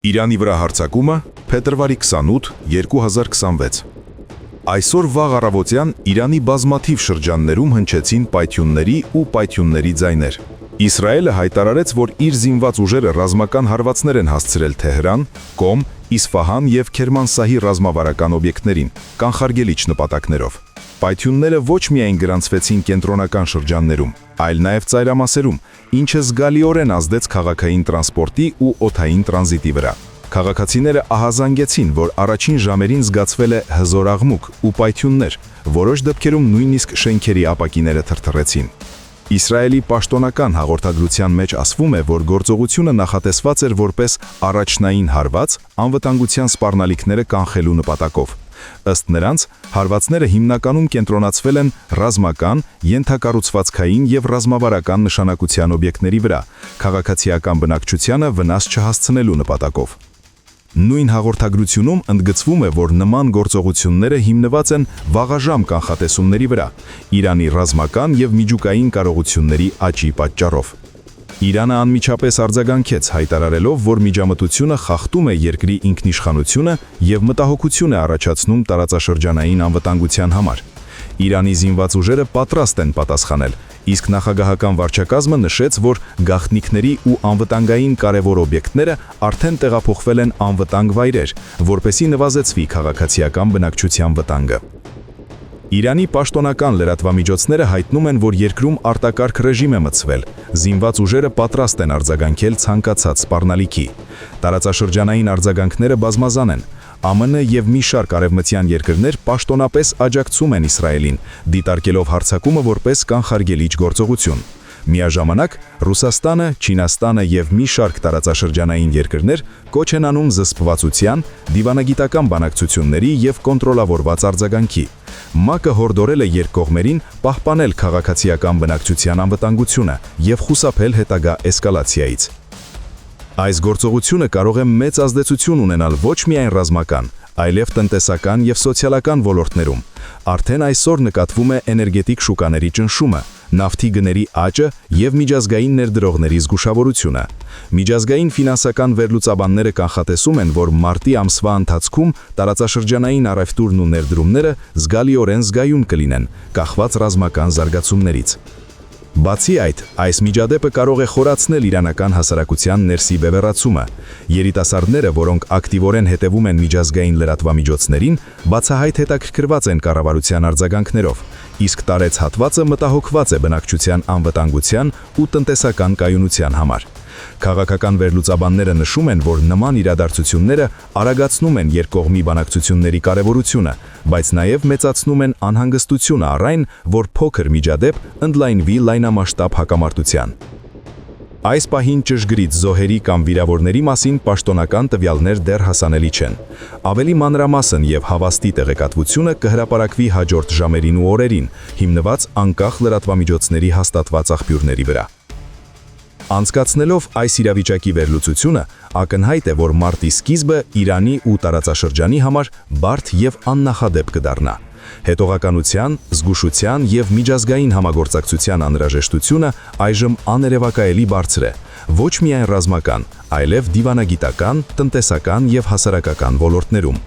Իրանի վրա հարձակումը, փետրվարի 28, 2026։ Այսօր վաղ առավոտյան Իրանի բազմաթիվ շրջաններում հնչեցին պայթյունների ու պայթյունների ձայներ։ Իսրայելը հայտարարեց, որ իր զինված ուժերը ռազմական հարվածներ են հասցրել Թեհրան, Կոմ, Իսֆահան և Քերմանսահի ռազմավարական օբյեկտներին, կանխարգելիչ նպատակներով։ Պայթյունները ոչ միայն գրանցվեցին կենտրոնական շրջաններում, այլ նաև ծայրամասերում, ինչը զգալիորեն ազդեց քաղաքային տրանսպորտի ու օդային տրանզիտի վրա։ Քաղաքացիները ահազանգեցին, որ առաջին ժամերին զգացվել է հզոր աղմուկ ու պայթյուններ, որոշ դեպքերում նույնիսկ շենքերի ապակիները թրթռեցին։ Իսրայելի պաշտոնական հաղորդագրության մեջ ասվում է, որ գործողությունը նախատեսված էր որպես առաջնային հարված անվտանգության սպառնալիքները կանխելու նպատակով։ Ըստ նրանց, հարվածները հիմնականում կենտրոնացվել են ռազմական, ենթակառուցվածքային և ռազմավարական նշանակության օբյեկտների վրա, քաղաքացիական բնակչությանը վնաս չհասցնելու նպատակով։ Նույն հաղորդագրությունում ընդգծվում է, որ նման գործողությունները հիմնված են վաղաժամ կանխատեսումների վրա, Իրանի ռազմական և միջուկային կարողությունների աճի պատճառով։ Իրանը անմիջապես արձագանքեց, հայտարարելով, որ միջամտությունը խախտում է երկրի ինքնիշխանությունը և մտահոգություն է առաջացնում տարածաշրջանային անվտանգության համար։ Իրանի զինված ուժերը պատրաստ են պատասխանել, իսկ նախագահական վարչակազմը նշեց, որ գաղտնիքների ու անվտանգային կարևոր օբյեկտները արդեն տեղափոխվել են անվտանգ վայրեր, որպեսզի նվազեցվի քաղաքացիական բնակչության վտանգը։ Իրանի պաշտոնական լրատվամիջոցները հայտնում են, որ երկրում արտակարգ ռեժիմ է մտցվել, զինված ուժերը պատրաստ են արձագանքել ցանկացած սպառնալիքի։ Տարածաշրջանային արձագանքները բազմազան են։ ԱՄՆ և մի շարք արևմտյան երկրներ պաշտոնապես աջակցում են Իսրայելին, դիտարկելով հարձակումը որպես կանխարգելիչ գործողություն։ Միաժամանակ Ռուսաստանը, Չինաստանը և մի շարք տարածաշրջանային երկրներ կոչ են անում զսպվածության, դիվանագիտական բանակցությունների և կոնտրոլավորված արձագանքի։ ՄԱԿ-ը հորդորել է երկկողմերին պահպանել քաղաքացիական բնակչության անվտանգությունը և խուսափել հետագա էսկալացիայից։ Այս գործողությունը կարող է մեծ ազդեցություն ունենալ ոչ միայն ռազմական, այլև տնտեսական և սոցիալական ոլորտներում։ Արդեն այսօր նկատվում է էներգետիկ շուկաների ճնշումը, նավթի գների աճը և միջազգային ներդրողների զգուշավորությունը։ Միջազգային ֆինանսական վերլուծաբանները կանխատեսում են, որ մարտի ամսվա ընթացքում տարածաշրջանային առևտուրն ու ներդրումները զգալիորեն զգայուն կլինեն, կախված ռազմական զարգացումներից։ Բացի այդ, այս միջադեպը կարող է խորացնել իրանական հասարակության ներսի բևեռացումը։ Երիտասարդները, որոնք ակտիվորեն հետևում են միջազգային լրատվամիջոցներին, բացահայտ հետաքրքրված են կառավարության արձագանքներով, իսկ տարեց հատվածը մտահոգված է բնակչության անվտանգության ու տնտեսական կայունության համար։ Քաղաքական վերլուծաբանները նշում են, որ նման իրադարձությունները արագացնում են երկկողմի բանակցությունների կարևորությունը, բայց նաև մեծացնում են անհանգստությունը առ այն, որ փոքր միջադեպ ընդլայնվի լայնամասշտաբ հակամարտության։ Այս պահին ճշգրիտ զոհերի կամ վիրավորների մասին պաշտոնական տվյալներ դեռ հասանելի չեն։ Ավելի մանրամասն և հավաստի տեղեկատվությունը կհրապարակվի հաջորդ ժամերին ու օրերին, հիմնված անկախ լրատվամիջոցների հաստատված աղբյուրների վրա։ Անցկացնելով այս իրավիճակի վերլուծությունը, ակնհայտ է, որ մարտի սկիզբը Իրանի ու տարածաշրջանի համար բարդ և աննախադեպ կդառնա։ Հետողականության, զգուշության և միջազգային համագործակցության անհրաժեշտությունը այժմ աներևակայելի բարձր է, ոչ միայն ռազմական, այլև դիվանագիտական, տնտեսական և հասարակական ոլորտներում։